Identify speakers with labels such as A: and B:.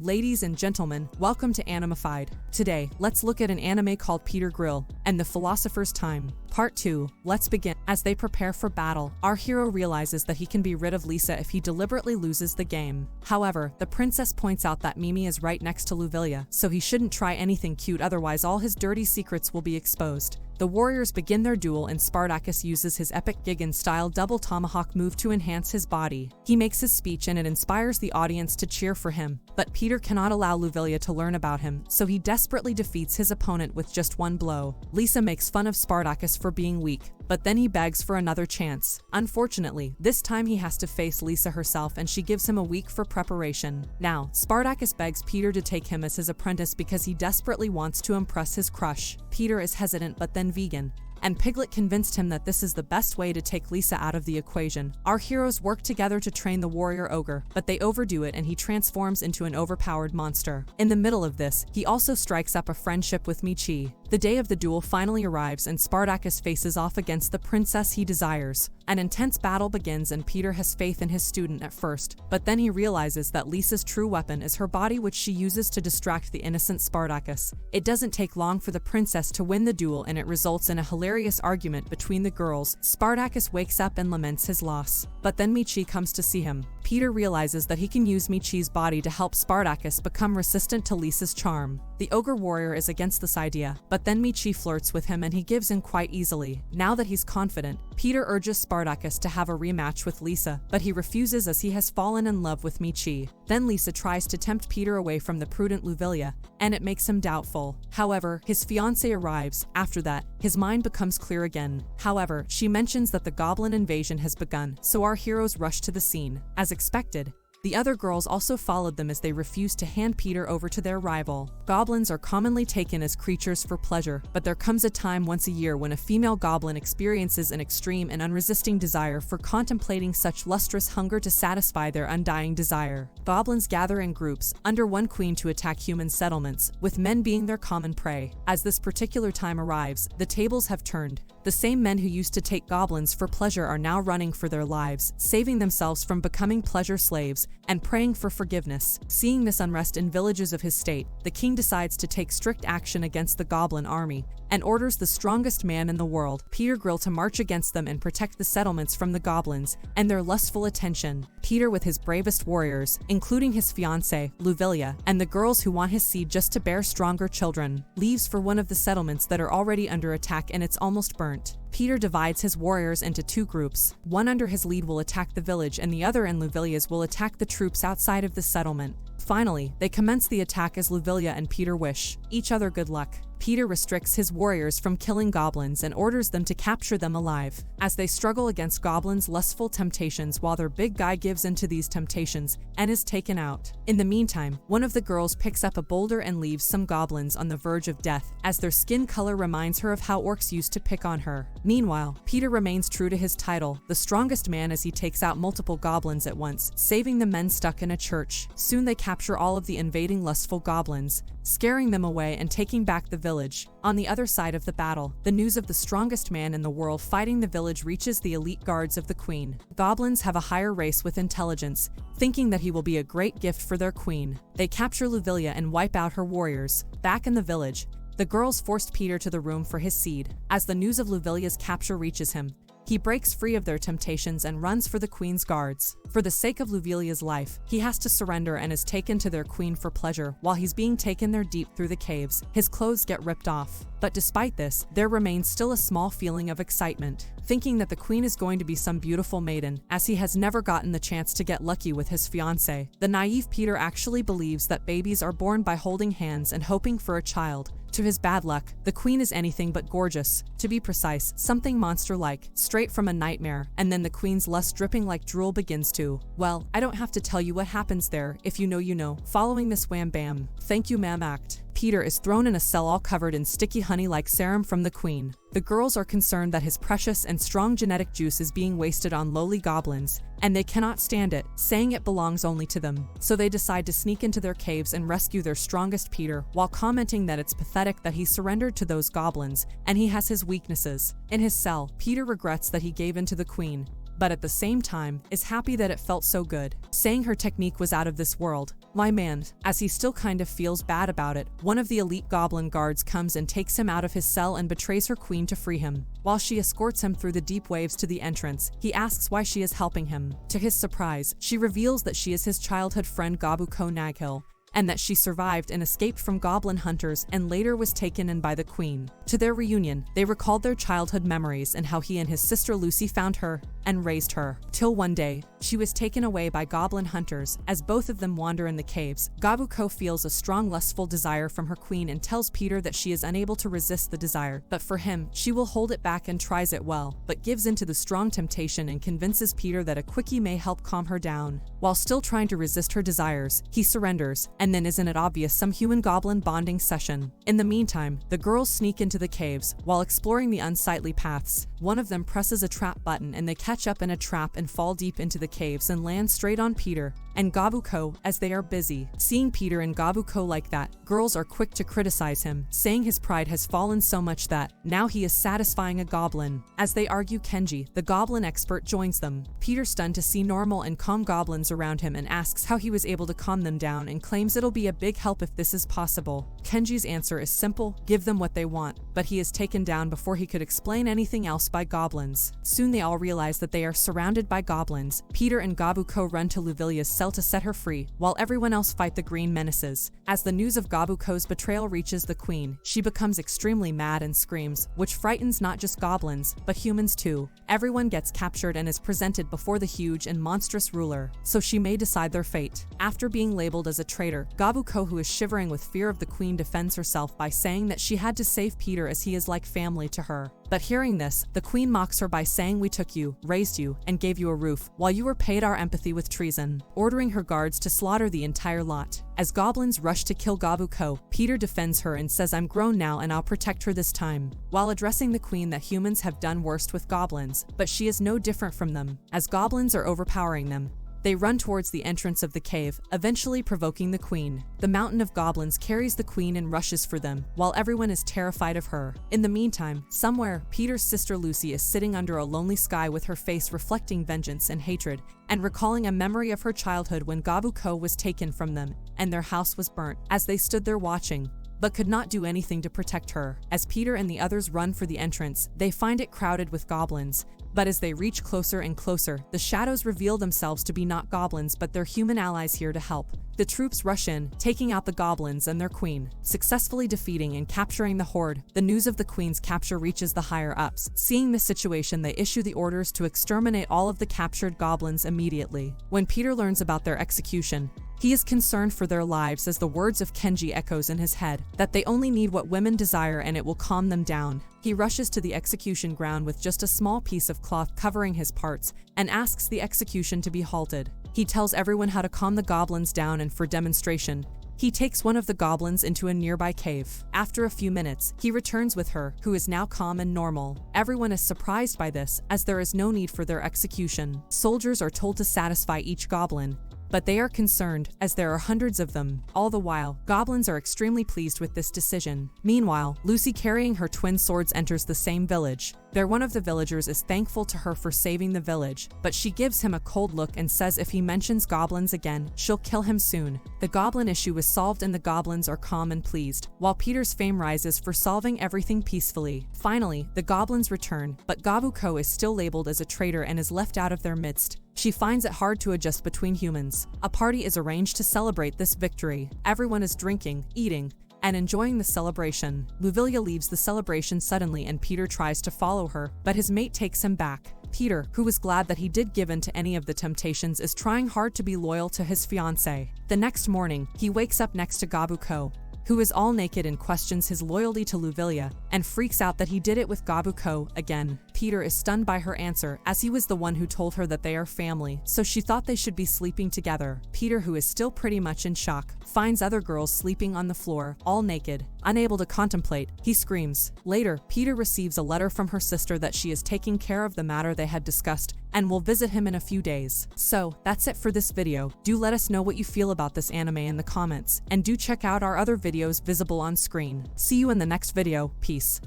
A: Ladies and gentlemen, welcome to Animefied. Today, let's look at an anime called Peter Grill and the Philosopher's Time. Part 2, let's begin. As they prepare for battle, our hero realizes that he can be rid of Lisa if he deliberately loses the game. However, the princess points out that Mimi is right next to Luvilia, so he shouldn't try anything cute, otherwise all his dirty secrets will be exposed. The warriors begin their duel and Spartacus uses his epic Gigan-style double tomahawk move to enhance his body. He makes his speech and it inspires the audience to cheer for him, but Peter cannot allow Luvilia to learn about him, so he desperately defeats his opponent with just one blow. Lisa makes fun of Spartacus for being weak, but then he begs for another chance. Unfortunately, this time he has to face Lisa herself and she gives him a week for preparation. Now, Spartacus begs Peter to take him as his apprentice because he desperately wants to impress his crush. Peter is hesitant but then vegan, and Piglet convinced him that this is the best way to take Lisa out of the equation. Our heroes work together to train the warrior ogre, but they overdo it and he transforms into an overpowered monster. In the middle of this, he also strikes up a friendship with Michi. The day of the duel finally arrives and Spartacus faces off against the princess he desires. An intense battle begins and Peter has faith in his student at first, but then he realizes that Lisa's true weapon is her body, which she uses to distract the innocent Spartacus. It doesn't take long for the princess to win the duel and it results in a hilarious argument between the girls. Spartacus wakes up and laments his loss, but then Michi comes to see him. Peter realizes that he can use Michi's body to help Spartacus become resistant to Lisa's charm. The ogre warrior is against this idea, but then Michi flirts with him and he gives in quite easily. Now that he's confident, Peter urges Spartacus to have a rematch with Lisa, but he refuses as he has fallen in love with Michi. Then Lisa tries to tempt Peter away from the prudent Luvilia, and it makes him doubtful. However, his fiancée arrives. After that, his mind becomes clear again. However, she mentions that the goblin invasion has begun, so our heroes rush to the scene. As expected, the other girls also followed them as they refused to hand Peter over to their rival. Goblins are commonly taken as creatures for pleasure, but there comes a time once a year when a female goblin experiences an extreme and unresisting desire for contemplating such lustrous hunger to satisfy their undying desire. Goblins gather in groups, under one queen, to attack human settlements, with men being their common prey. As this particular time arrives, the tables have turned. The same men who used to take goblins for pleasure are now running for their lives, saving themselves from becoming pleasure slaves, and praying for forgiveness. Seeing this unrest in villages of his state, the king decides to take strict action against the goblin army, and orders the strongest man in the world, Peter Grill, to march against them and protect the settlements from the goblins and their lustful attention. Peter, with his bravest warriors, including his fiancée, Luvilia, and the girls who want his seed just to bear stronger children, leaves for one of the settlements that are already under attack and it's almost burnt. Peter divides his warriors into two groups. One under his lead will attack the village and the other in Luvilia's will attack the troops outside of the settlement. Finally, they commence the attack as Luvilia and Peter wish each other good luck. Peter restricts his warriors from killing goblins and orders them to capture them alive. As they struggle against goblins' lustful temptations while their big guy gives in to these temptations and is taken out. In the meantime, one of the girls picks up a boulder and leaves some goblins on the verge of death, as their skin color reminds her of how orcs used to pick on her. Meanwhile, Peter remains true to his title, the strongest man, as he takes out multiple goblins at once, saving the men stuck in a church. Soon they capture all of the invading lustful goblins, scaring them away and taking back the village. On the other side of the battle, the news of the strongest man in the world fighting the village reaches the elite guards of the queen. Goblins have a higher race with intelligence, thinking that he will be a great gift for their queen. They capture Luvilia and wipe out her warriors. Back in the village, the girls forced Peter to the room for his seed. As the news of Luvilia's capture reaches him, he breaks free of their temptations and runs for the queen's guards. For the sake of Luvilia's life, he has to surrender and is taken to their queen for pleasure. While he's being taken there deep through the caves, his clothes get ripped off. But despite this, there remains still a small feeling of excitement, thinking that the queen is going to be some beautiful maiden, as he has never gotten the chance to get lucky with his fiancée. The naive Peter actually believes that babies are born by holding hands and hoping for a child. To his bad luck, the queen is anything but gorgeous. To be precise, something monster-like, straight from a nightmare, and then the queen's lust dripping like drool begins to. Well, I don't have to tell you what happens there. If you know, you know. Following this wham bam, thank you ma'am act, Peter is thrown in a cell all covered in sticky honey-like serum from the queen. The girls are concerned that his precious and strong genetic juice is being wasted on lowly goblins, and they cannot stand it, saying it belongs only to them. So they decide to sneak into their caves and rescue their strongest Peter, while commenting that it's pathetic that he surrendered to those goblins, and he has his weaknesses. In his cell, Peter regrets that he gave in to the queen, but at the same time, is happy that it felt so good, saying her technique was out of this world. My man, as he still kind of feels bad about it, one of the elite goblin guards comes and takes him out of his cell and betrays her queen to free him. While she escorts him through the deep waves to the entrance, he asks why she is helping him. To his surprise, she reveals that she is his childhood friend Gabuko Naghill, and that she survived and escaped from goblin hunters and later was taken in by the queen. To their reunion, they recalled their childhood memories and how he and his sister Lucy found her and raised her. Till one day, she was taken away by goblin hunters. As both of them wander in the caves, Gabuko feels a strong lustful desire from her queen and tells Peter that she is unable to resist the desire, but for him, she will hold it back and tries it well, but gives in to the strong temptation and convinces Peter that a quickie may help calm her down. While still trying to resist her desires, he surrenders, and then isn't it obvious some human-goblin bonding session. In the meantime, the girls sneak into the caves. While exploring the unsightly paths, one of them presses a trap button and they catch up in a trap and fall deep into the caves and land straight on Peter and Gabuko as they are busy. Seeing Peter and Gabuko like that, girls are quick to criticize him, saying his pride has fallen so much that now he is satisfying a goblin. As they argue, Kenji, the goblin expert, joins them. Peter, stunned to see normal and calm goblins around him, and asks how he was able to calm them down and claims it'll be a big help if this is possible. Kenji's answer is simple: give them what they want, but he is taken down before he could explain anything else by goblins. Soon they all realize that they are surrounded by goblins. Peter and Gabuko run to Luvillia's cell to set her free, while everyone else fight the green menaces. As the news of Gabuko's betrayal reaches the queen, she becomes extremely mad and screams, which frightens not just goblins, but humans too. Everyone gets captured and is presented before the huge and monstrous ruler, so she may decide their fate. After being labeled as a traitor, Gabuko, who is shivering with fear of the queen, defends herself by saying that she had to save Peter as he is like family to her. But hearing this, the queen mocks her by saying, "We took you, raised you, and gave you a roof, while you were paid our empathy with treason," ordering her guards to slaughter the entire lot. As goblins rush to kill Gabuko, Peter defends her and says, "I'm grown now and I'll protect her this time," while addressing the queen that humans have done worst with goblins, but she is no different from them. As goblins are overpowering them, they run towards the entrance of the cave, eventually provoking the queen. The mountain of goblins carries the queen and rushes for them, while everyone is terrified of her. In the meantime, somewhere, Peter's sister Lucy is sitting under a lonely sky with her face reflecting vengeance and hatred, and recalling a memory of her childhood when Gabuko was taken from them, and their house was burnt. As they stood there watching, but could not do anything to protect her. As Peter and the others run for the entrance, they find it crowded with goblins. But as they reach closer and closer, the shadows reveal themselves to be not goblins but their human allies here to help. The troops rush in, taking out the goblins and their queen, successfully defeating and capturing the horde. The news of the queen's capture reaches the higher-ups. Seeing the situation, they issue the orders to exterminate all of the captured goblins immediately. When Peter learns about their execution, he is concerned for their lives as the words of Kenji echoes in his head, that they only need what women desire and it will calm them down. He rushes to the execution ground with just a small piece of cloth covering his parts and asks the execution to be halted. He tells everyone how to calm the goblins down, and for demonstration, he takes one of the goblins into a nearby cave. After a few minutes, he returns with her, who is now calm and normal. Everyone is surprised by this, as there is no need for their execution. Soldiers are told to satisfy each goblin, but they are concerned, as there are hundreds of them. All the while, goblins are extremely pleased with this decision. Meanwhile, Lucy, carrying her twin swords, enters the same village. There, one of the villagers is thankful to her for saving the village, but she gives him a cold look and says if he mentions goblins again, she'll kill him soon. The goblin issue is solved and the goblins are calm and pleased, while Peter's fame rises for solving everything peacefully. Finally, the goblins return, but Gabuko is still labeled as a traitor and is left out of their midst. She finds it hard to adjust between humans. A party is arranged to celebrate this victory. Everyone is drinking, eating, and enjoying the celebration. Luvillia leaves the celebration suddenly and Peter tries to follow her, but his mate takes him back. Peter, who was glad that he did give in to any of the temptations, is trying hard to be loyal to his fiancée. The next morning, he wakes up next to Gabuko, who is all naked and questions his loyalty to Luvillia, and freaks out that he did it with Gabuko again. Peter is stunned by her answer, as he was the one who told her that they are family, so she thought they should be sleeping together. Peter, who is still pretty much in shock, finds other girls sleeping on the floor, all naked. Unable to contemplate, he screams. Later, Peter receives a letter from her sister that she is taking care of the matter they had discussed and will visit him in a few days. So, that's it for this video. Do let us know what you feel about this anime in the comments, and do check out our other videos visible on screen. See you in the next video. Peace.